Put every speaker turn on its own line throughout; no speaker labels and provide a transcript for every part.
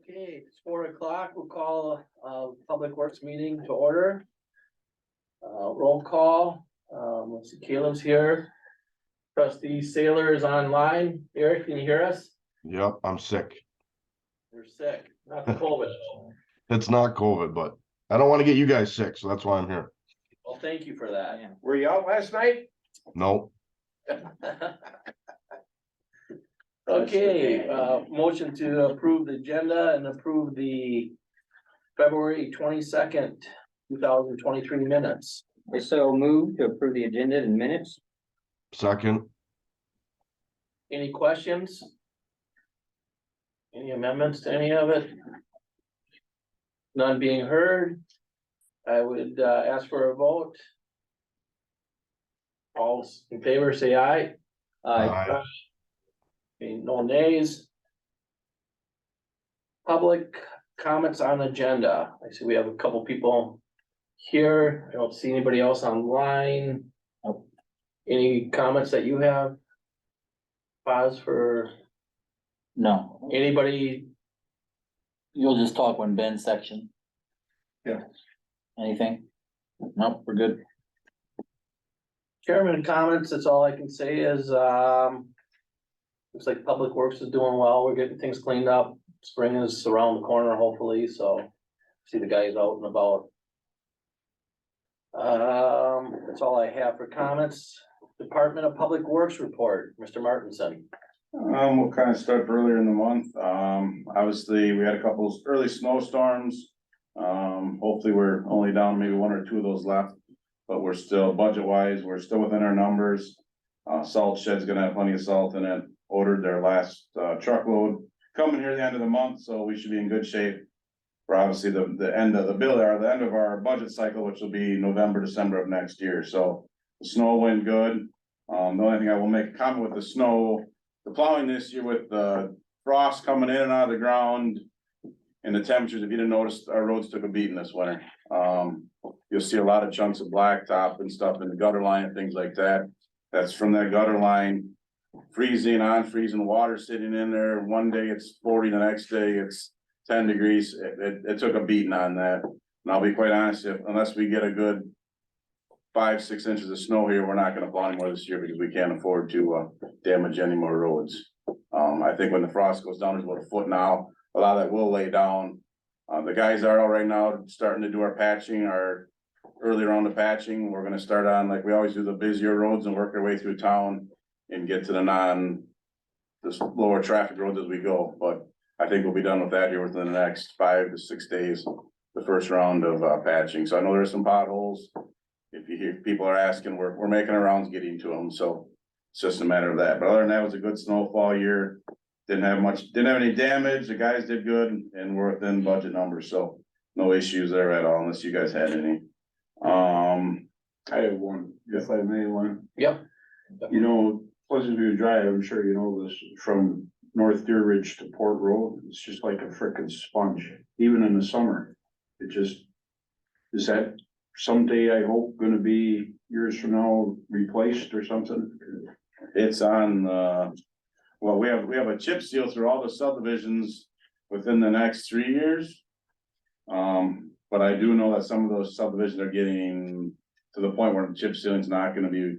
Okay, it's 4 o'clock. We'll call Public Works meeting to order. Roll call. Let's see, Caleb's here. Trustee Sailor is online. Eric, can you hear us?
Yep, I'm sick.
You're sick, not the COVID.
It's not COVID, but I don't want to get you guys sick, so that's why I'm here.
Well, thank you for that.
Were you out last night?
No,
Okay, motion to approve the agenda and approve the February 22nd, 2023 minutes.
I so move to approve the agenda and minutes.
second,
Any questions? Any amendments to any of it? None being heard. I would ask for a vote. All in favor, say aye.
Aye.
Okay, no nays. Public comments on agenda. I see we have a couple people here. I don't see anybody else online. Any comments that you have? Pause for
No,
anybody?
you'll just talk when Ben's section.
Yeah.
Anything? Nope, we're good.
Chairman comments, that's all I can say is, looks like Public Works is doing well, we're getting things cleaned up, spring is around the corner hopefully, so. See the guys out and about. That's all I have for comments. Department of Public Works report, Mr. Martinson.
We'll kind of start earlier in the month. Obviously, we had a couple of early snowstorms. Hopefully, we're only down maybe one or two of those left, but we're still budget wise, we're still within our numbers. Salt shed's gonna have plenty of salt in it, ordered their last truckload coming here at the end of the month, so we should be in good shape. For obviously the end of the bill, or the end of our budget cycle, which will be November, December of next year, so the snow went good. The only thing I will make a comment with the snow, the plowing this year with the frost coming in and out of the ground. And the temperatures, if you didn't notice, our roads took a beating this winter. You'll see a lot of chunks of blacktop and stuff in the gutter line and things like that. That's from that gutter line freezing on, freezing water sitting in there. One day it's 40, the next day it's 10 degrees. It took a beating on that. And I'll be quite honest, unless we get a good 5-6 inches of snow here, we're not gonna plow anymore this year because we can't afford to damage any more roads. I think when the frost goes down, there's about a foot now. A lot of that will lay down. The guys are out right now starting to do our patching, our earlier on the patching. We're gonna start on, like we always do, the busier roads and work our way through town and get to the lower traffic roads as we go. But I think we'll be done with that here within the next 5 to 6 days, the first round of patching. So I know there's some potholes. If you hear people are asking, we're making our rounds getting to them. So it's just a matter of that. But other than that, it was a good snowfall year. Didn't have any damage. The guys did good and we're within budget numbers, so no issues there at all unless you guys had any.
I have one, if I may, one.
Yep.
You know, Pleasant View Drive, I'm sure you know this, from North Deer Ridge to Port Road, it's just like a frickin' sponge, even in the summer. It just, is that someday, I hope, gonna be years from now replaced or something?
It's on, well, we have a chip seal through all the subdivisions within the next 3 years. But I do know that some of those subdivisions are getting to the point where the chip sealing's not gonna be,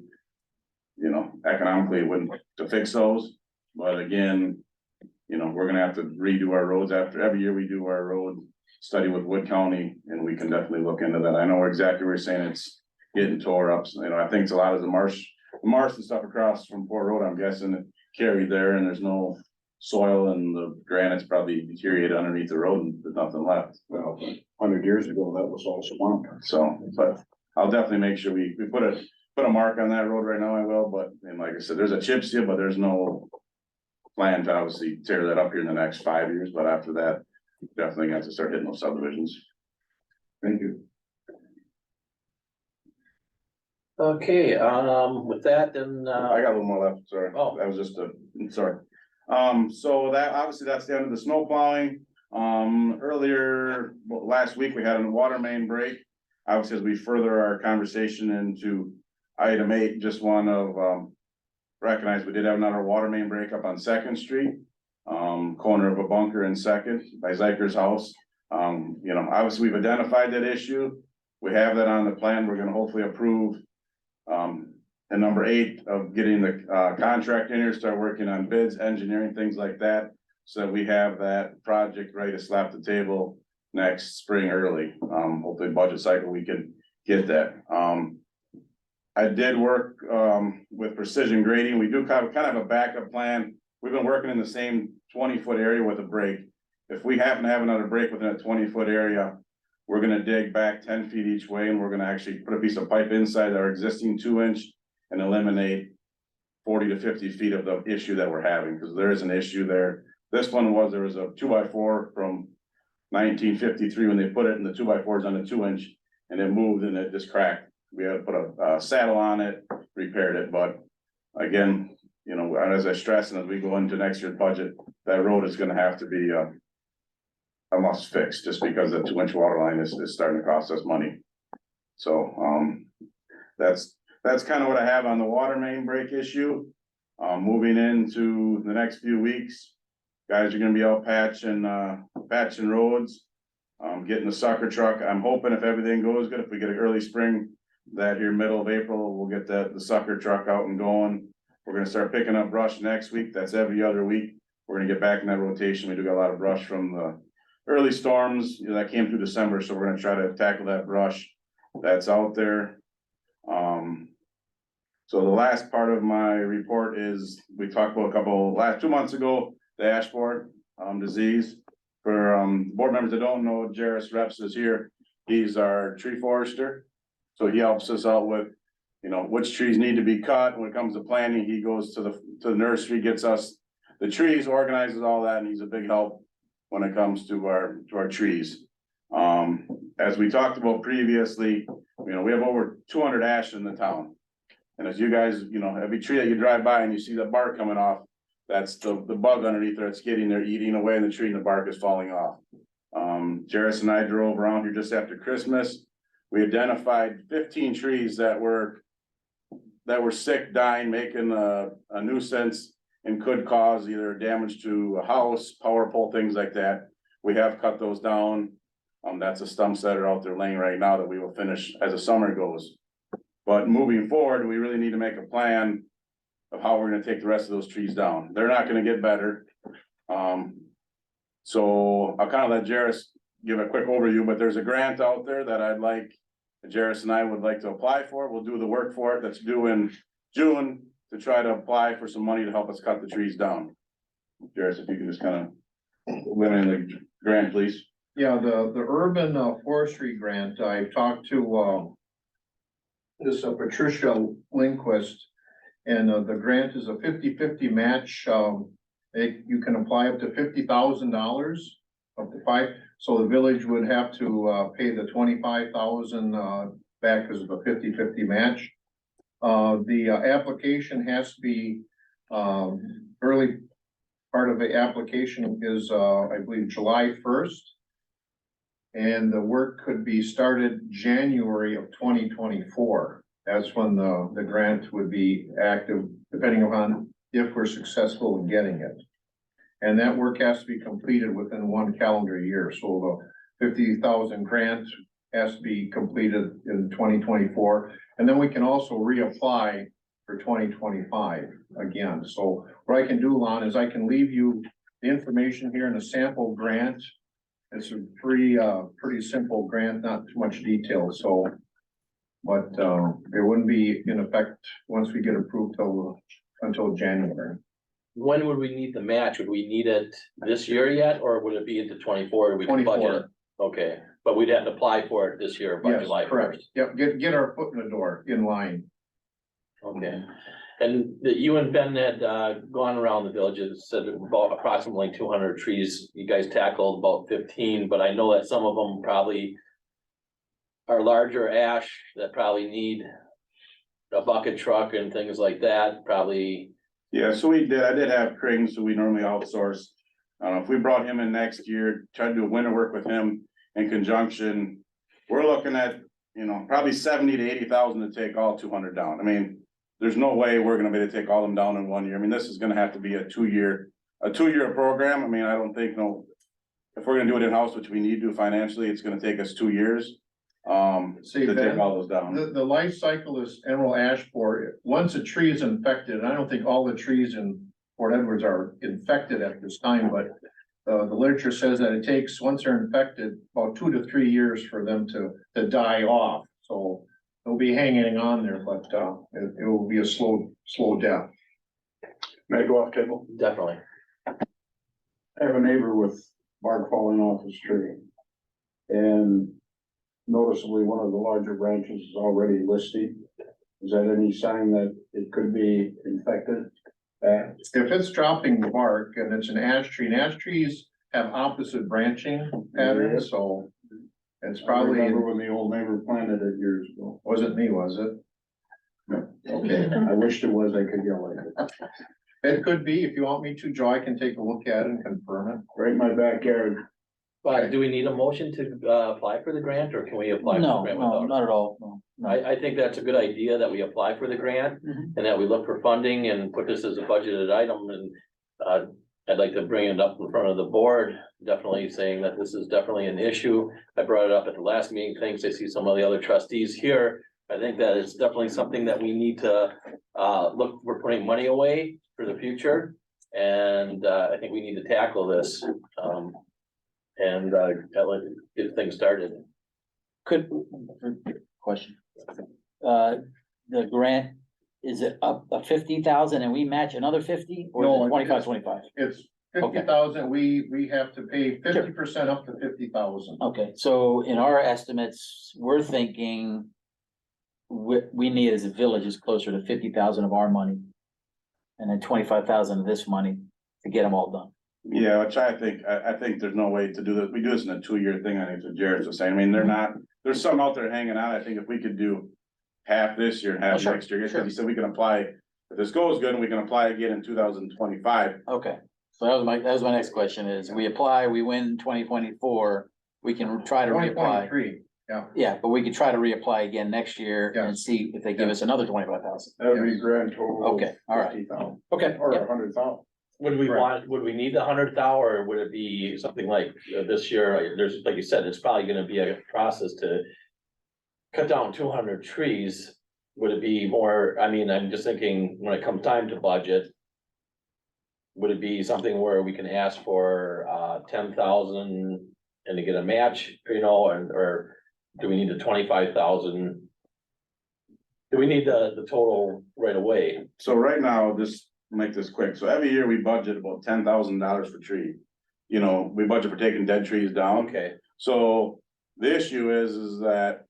economically it wouldn't to fix those. But again, we're gonna have to redo our roads after every year we do our road study with Wood County, and we can definitely look into that. I know exactly where you're saying it's getting tore up. So, I think it's a lot of the marsh and stuff across from Port Road, I'm guessing it carried there, and there's no soil, and the granite's probably deteriorated underneath the road and there's nothing left.
Well, 100 years ago, that was all swamp.
So, but I'll definitely make sure we put a mark on that road right now, I will, but, and like I said, there's a chip seal, but there's no plan to obviously tear that up here in the next 5 years, but after that, definitely got to start hitting those subdivisions.
Thank you.
Okay, with that, then,
I got a little more left, sorry.
Oh.
That was just sorry. So that, obviously, that's the end of the snow plowing. Earlier, last week, we had a water main break. Obviously, as we further our conversation into item 8, just want to recognize we did have another water main break up on 2nd Street. corner of a bunker in Second by Zeiker's house. You know, obviously, we've identified that issue. We have that on the plan. We're gonna hopefully approve. And number 8 of getting the contract in here, start working on bids, engineering, things like that. So that we have that project ready to slap the table next spring early. Hopefully budget cycle, we can get that. I did work with precision grading. We do kind of a backup plan. We've been working in the same 20-foot area with a break. If we happen to have another break within a 20-foot area, we're gonna dig back 10 feet each way, and we're gonna actually put a piece of pipe inside our existing 2-inch and eliminate 40 to 50 feet of the issue that we're having, because there is an issue there. This one was, there was a 2x4 from 1953 when they put it in the 2x4s on the 2-inch, and it moved and it just cracked. We had to put a saddle on it, repaired it, but again, you know, as I stress, and as we go into next year's budget, that road is gonna have to be a must fix, just because the 2-inch water line is starting to cost us money. So, that's kind of what I have on the water main break issue. Moving into the next few weeks, guys are gonna be out patching roads, getting the sucker truck. I'm hoping if everything goes good, if we get an early spring, that here middle of April, we'll get the sucker truck out and going. We're gonna start picking up brush next week. That's every other week. We're gonna get back in that rotation. We do got a lot of brush from the early storms, you know, that came through December, so we're gonna try to tackle that brush that's out there. So the last part of my report is, we talked about last 2 months ago, the ash borer disease. For board members that don't know, Jairus Reps is here. He's our tree forester. So he helps us out with, you know, which trees need to be cut. When it comes to planting, he goes to the nursery, gets us the trees, organizes all that, and he's a big help when it comes to our trees. As we talked about previously, you know, we have over 200 ash in the town. And as you guys, you know, every tree that you drive by and you see the bark coming off, that's the bug underneath there. It's getting there, eating away in the tree, and the bark is falling off. Jairus and I drove around here just after Christmas. We identified 15 trees that were sick, dying, making a nuisance, and could cause either damage to a house, power pole, things like that. We have cut those down. That's a stumps that are out there laying right now that we will finish as the summer goes. But moving forward, we really need to make a plan of how we're gonna take the rest of those trees down. They're not gonna get better. So I'll kind of let Jairus give a quick overview, but there's a grant out there that Jairus and I would like to apply for. We'll do the work for it. That's due in June, to try to apply for some money to help us cut the trees down. Jairus, if you can just kind of limit the grant, please.
Yeah, the urban forestry grant, I talked to this Patricia Lindquist, and the grant is a 50-50 match. You can apply up to $50,000, up to 5. So the village would have to pay the $25,000 back as a 50-50 match. The application has to be early part of the application is I believe July 1st. And the work could be started January of 2024. That's when the grant would be active, depending upon if we're successful in getting it. And that work has to be completed within 1 calendar year. So the 50,000 grant has to be completed in 2024. And then we can also reapply for 2025 again. So what I can do, Lon, is I can leave you the information here in a sample grant. It's a pretty simple grant, not too much detail, so. But it wouldn't be in effect once we get approved until January.
When would we need the match? Would we need it this year yet, or would it be into 24? We can budget
24.
it? Okay, but we'd have to apply for it this year by
Yes,
July
correct.
1st.
Yep, get our foot in the door, in line.
Okay, and that you and Ben had gone around the villages, said about approximately 200 trees. You guys tackled about 15, but I know that some of them probably are larger ash that probably need a bucket truck and things like that, probably.
Yeah, so I did have Krings, who we normally outsource. If we brought him in next year, try to do winter work with him in conjunction, we're looking at, you know, probably 70 to 80,000 to take all 200 down. I mean, there's no way we're gonna be able to take all them down in 1 year. I mean, this is gonna have to be a 2-year a 2-year program. I mean, I don't think, no, if we're gonna do it in-house, which we need to financially, it's gonna take us 2 years.
See,
To take
Ben,
all those down.
the life cycle is emerald ash borer. Once a tree is infected, and I don't think all the trees in Port Edwards are infected at this time, but the literature says that it takes, once they're infected, about 2 to 3 years for them to die off. So they'll be hanging on there, but it will be a slow death.
May I go off table?
Definitely.
I have a neighbor with bark falling off his tree. And noticeably, one of the larger branches is already listed. Is that any sign that it could be infected?
If it's dropping bark and it's an ash tree, and ash trees have opposite branching patterns, so it's
I
probably,
remember when the old neighbor planted it years ago.
wasn't me, was it?
Okay, I wished it was, I could yell at it.
It could be, if you want me to, Joe, I can take a look at it and confirm it.
Right in my backyard.
But do we need a motion to apply for the grant, or can we apply for the
No,
grant
no,
without?
not at all, no.
I think that's a good idea that we apply for the grant
Mhm.
and that we look for funding and put this as a budgeted item and. I'd like to bring it up in front of the board, definitely saying that this is definitely an issue. I brought it up at the last meeting, thanks, I see some of the other trustees here. I think that it's definitely something that we need to look, we're putting money away for the future. And I think we need to tackle this. And get things started.
Could, question. The grant, is it up 50,000 and we match another 50 or
No,
is it
it's-
25?
It's 50,000, we have to pay 50% up to 50,000.
Okay, so in our estimates, we're thinking. We need as a village is closer to 50,000 of our money. And then 25,000 of this money to get them all done.
Yeah, which I think there's no way to do this. We do this in a 2-year thing. I think what Jared's was saying. I mean, there's some out there hanging out. I think if we could do half this year and
Oh,
half
sure,
next year, because
sure.
he said we can apply, if this goes good, and we can apply again in 2025.
Okay, so that was my next question is, we apply, we win 2024, we can try to reapply.
2023,
Yeah, but we could try to reapply again next year and
Yes.
see if they give us another 25,000.
That'd be grand total. of
Okay, all right.
50,000,
Okay,
Or
yeah.
100,000.
Would we
Correct.
would we need the 100,000 or would it be something like this year? There's, like you said, it's probably gonna be a process to. Cut down 200 trees. Would it be more, I mean, I'm just thinking when it comes time to budget. Would it be something where we can ask for 10,000 and to get a match, or do we need the 25,000? Do we need the total right away?
So right now, just make this quick. So every year we budget about $10,000 for tree. We budget for taking dead trees down.
Okay,
So the issue is that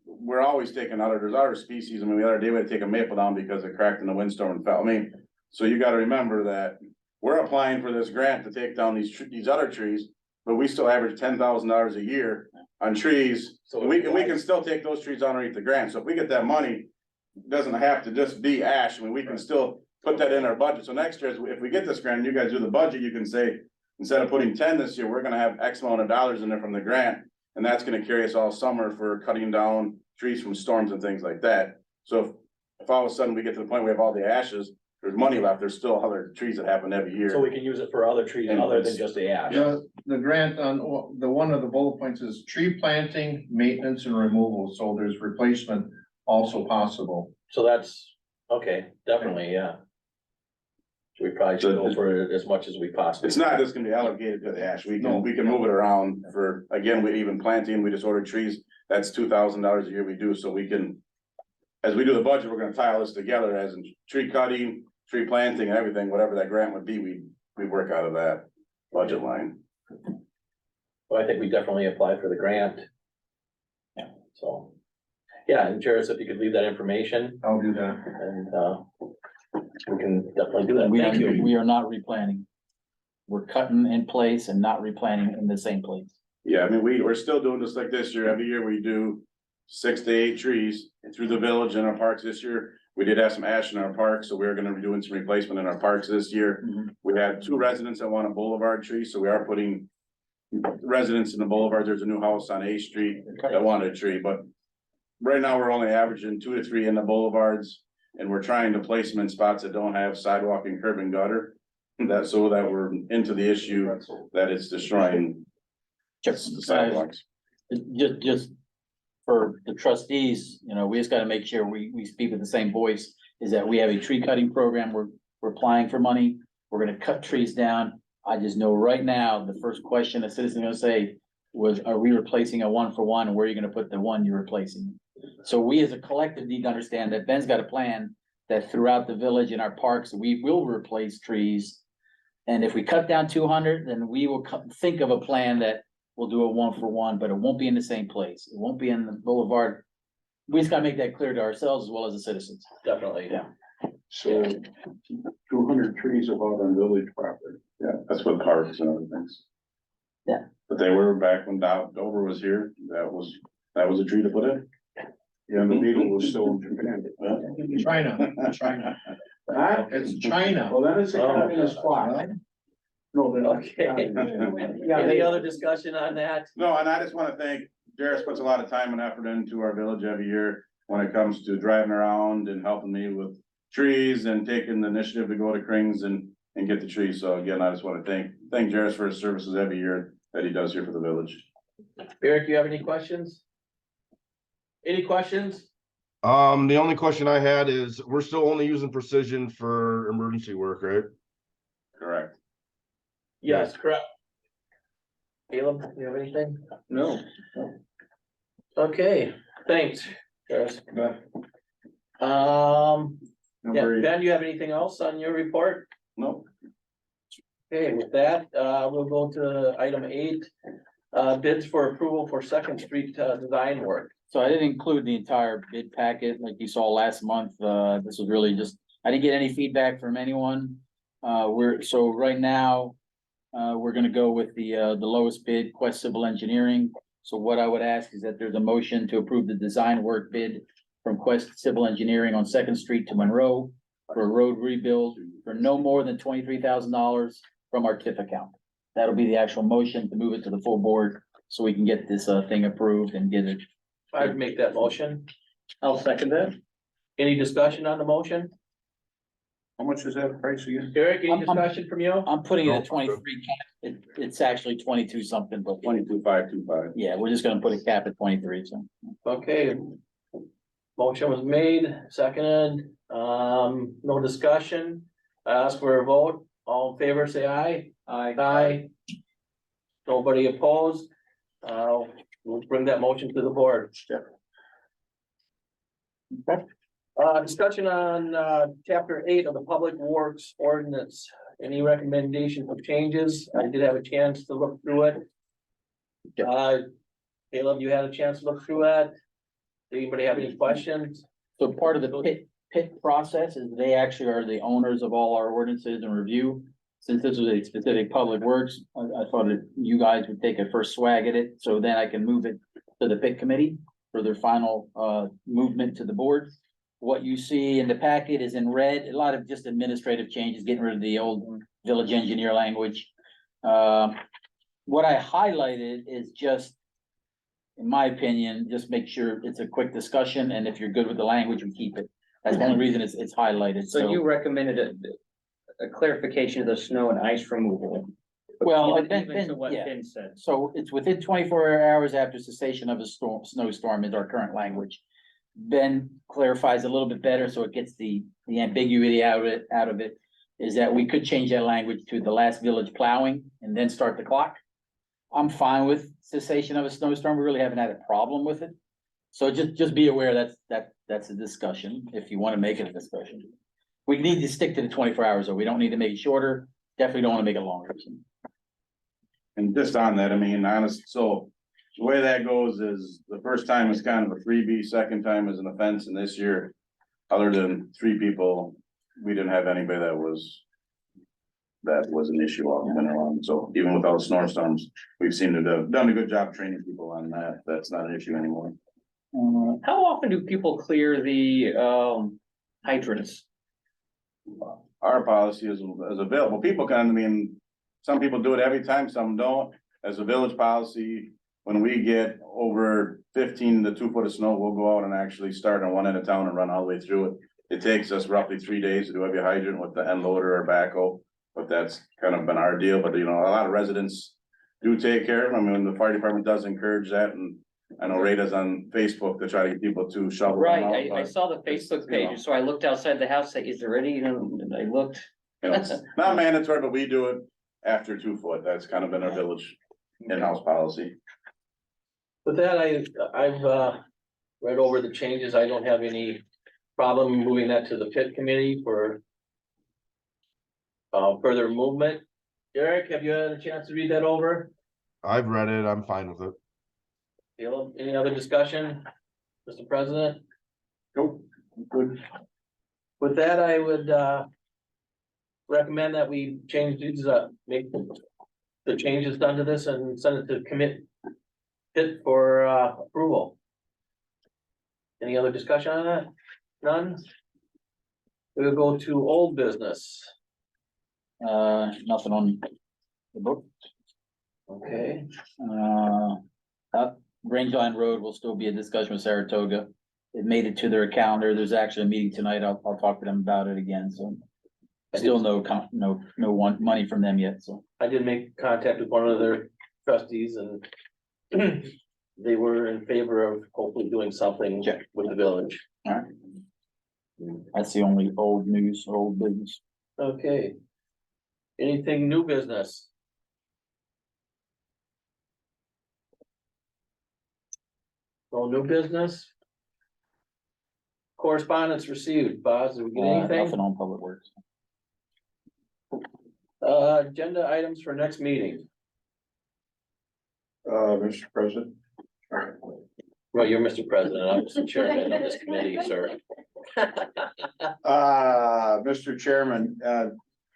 we're always taking there's other species. I mean, the other day we had to take a maple down because it cracked in the windstorm and fell. I mean, so you gotta remember that we're applying for this grant to take down these other trees, but we still average $10,000 a year on trees.
So
And we can still take those trees underneath the grant. So if we get that money, it doesn't have to just be ash. I mean, we can still put that in our budget. So next year, if we get this grant, and you guys do the budget, you can say, instead of putting 10 this year, we're gonna have X amount of dollars in there from the grant. And that's gonna carry us all summer for cutting down trees from storms and things like that. So if all of a sudden we get to the point where we have all the ashes, there's money left, there's still other trees that happen every
so
year.
we can use it for other trees other than just the ash.
the grant on, the one of the bullet points is tree planting, maintenance and removal, so there's replacement also possible.
So that's, okay, definitely, yeah. We probably should go for it as much as we possibly.
It's not just gonna be allocated to the ash, we
No.
can move it around for, again, we even planting, we just ordered trees. That's $2,000 a year we do, so we can. As we do the budget, we're gonna tie this together as in tree cutting, tree planting and everything, whatever that grant would be, we work out of that budget line.
Well, I think we definitely apply for the grant. Yeah, so, yeah, and Jared, if you could leave that information
I'll do that.
and, we can definitely do that.
We
Thank you.
we are not replanting. We're cutting in place and not replanting in the same place.
Yeah, I mean, we're still doing this like this year, every year we do 6 to 8 trees through the village and our parks this year. We did have some ash in our parks, so we're gonna be doing some replacement in our parks this year.
Mhm.
We had 2 residents that want a boulevard tree, so we are putting residents in the boulevard. There's a new house on A Street that wanted a tree, but right now we're only averaging 2 to 3 in the boulevards, and we're trying to place them in spots that don't have sidewalk and curb and gutter. That, so that we're into the issue that it's destroying the sidewalks.
Just for the trustees, you know, we just gotta make sure we speak with the same voice, is that we have a tree cutting program, we're applying for money, we're gonna cut trees down. I just know right now, the first question a citizen gonna say was, are we replacing a 1-for-1, and where are you gonna put the one you're replacing? So we as a collective need to understand that Ben's got a plan that throughout the village and our parks, we will replace trees. And if we cut down 200, then we will think of a plan that will do a 1-for-1, but it won't be in the same place. It won't be in the boulevard. We just gotta make that clear to ourselves as well as the citizens.
Definitely.
Yeah.
So 200 trees about on village property.
Yeah, that's what parks and other things.
Yeah.
But they were back when Dover was here, that was a tree to put in.
Yeah, the beetle was still in Japan.
China.
Huh?
It's China.
Well, then it's a communist plot. No, they're not.
Okay.
Yeah,
Any
they,
other discussion on that?
No, and I just wanna thank, Jairus puts a lot of time and effort into our village every year when it comes to driving around and helping me with trees and taking the initiative to go to Krings and get the trees. So again, I just wanna thank Jairus for his services every year that he does here for the village.
Eric, you have any questions? Any questions?
The only question I had is, we're still only using precision for emergency work, right?
Correct.
Yes, correct. Caleb, you have anything?
No.
Okay, thanks. Yes. Yeah,
number 8.
Ben, you have anything else on your report?
No,
Okay, with that, we'll go to item 8. Bids for approval for Second Street, design work.
So I didn't include the entire bid packet like you saw last month. This was really just, I didn't get any feedback from anyone. So right now, we're gonna go with the lowest bid, Quest Civil Engineering. So what I would ask is that there's a motion to approve the design work bid from Quest Civil Engineering on Second Street to Monroe for a road rebuild for no more than $23,000 from our TIF account. That'll be the actual motion to move it to the full board so we can get this thing approved and get it.
I'd make that motion.
I'll second that.
Any discussion on the motion?
How much is that price again?
Eric, any
I'm-
discussion from you?
I'm putting it
No,
at 23 cap. It's actually 22 something, but
22,525.
yeah, we're just gonna put a cap at 23, so.
Okay. Motion was made, seconded, no discussion. I ask for a vote. All in favor, say aye. Aye. Nobody opposed. We'll bring that motion to the board. Discussion on, chapter 8 of the Public Works Ordinance. Any recommendation of changes? I did have a chance to look through it. Caleb, you had a chance to look through that? Anybody have any questions?
So part of the pit process is they actually are the owners of all our ordinances and review. Since this was a specific public works, I thought that you guys would take a first swag at it, so then I can move it to the pit committee for their final movement to the board. What you see in the packet is in red, a lot of just administrative changes, getting rid of the old village engineer language. What I highlighted is just, in my opinion, just make sure it's a quick discussion, and if you're good with the language, we keep it. That's the only reason it's highlighted,
So you recommended a clarification of the snow and ice removal.
Well,
Even to what
yeah.
Ben said.
So it's within 24 hours after cessation of a snowstorm is our current language. Ben clarifies a little bit better, so it gets the ambiguity out of it, is that we could change that language to the last village plowing and then start the clock. I'm fine with cessation of a snowstorm. We really haven't had a problem with it. So just be aware that's a discussion, if you want to make it a discussion. We need to stick to the 24 hours, though. We don't need to make it shorter. Definitely don't want to make it longer.
And just on that, I mean, honest, so the way that goes is the first time is kind of a freebie, second time is an offense, and this year, other than 3 people, we didn't have anybody that was an issue all been around. So even with all the snowstorms, we've seemed to have done a good job training people on that. That's not an issue anymore.
How often do people clear the hydrants?
Our policy is available. People can, I mean, some people do it every time, some don't. As a village policy, when we get over 15 to 2 foot of snow, we'll go out and actually start on one end of town and run all the way through it. It takes us roughly 3 days to do every hydrant with the end loader or backhoe. But that's kind of been our deal, but you know, a lot of residents do take care of them. I mean, the fire department does encourage that, and I know Rita's on Facebook to try to get people to shovel them
Right,
out,
I
but,
saw the Facebook page, so I looked outside the house, like, is there any, and I looked.
you know, it's not mandatory, but we do it after 2 foot. That's kind of been our village in-house policy.
With that, I've read over the changes. I don't have any problem moving that to the pit committee for further movement. Eric, have you had a chance to read that over?
I've read it, I'm fine with it.
Caleb, any other discussion, Mr. President?
Nope, good.
With that, I would recommend that we change these, make the changes done to this and send it to pit for approval. Any other discussion on that? None? We'll go to old business.
Nothing on the book.
Okay,
Rangeline Road will still be a discussion with Saratoga. It made it to their calendar. There's actually a meeting tonight. I'll talk to them about it again, so. Still no money from them yet, so.
I did make contact with one of their trustees and they were in favor of hopefully doing something
Yeah.
with the village.
That's the only old news, old business.
Okay. Anything new business? No new business? Correspondence received. Boz, did we get
Nothing
anything?
on Public Works.
Agenda items for next meeting.
Mr. President.
Well, you're Mr. President. I'm the chairman of this committee, sir.
Mr. Chairman,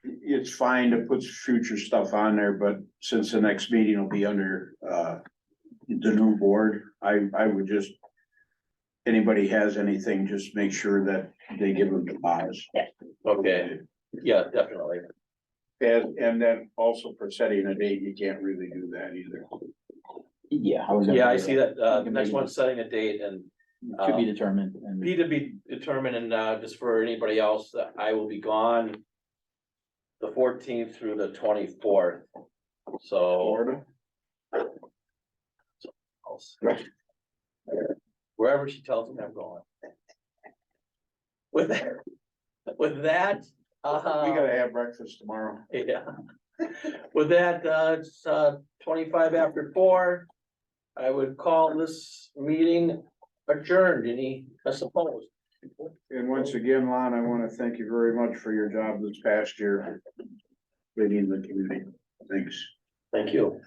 it's fine to put future stuff on there, but since the next meeting will be under, the new board, I would just, anybody has anything, just make sure that they give them to Boz.
Okay, yeah, definitely.
And then also for setting a date, you can't really do that either.
Yeah. I was gonna
Yeah, I
do
see that. Next one's setting a date and
To be determined and.
be to be determined, and just for anybody else, that I will be gone the 14th through the 24th. So wherever she tells me I'm going. With that,
We gotta have breakfast tomorrow.
yeah. With that, it's 25 after 4. I would call this meeting adjourned. Any, I suppose.
And once again, Lon, I wanna thank you very much for your job this past year. Leading the community. Thanks.
Thank you.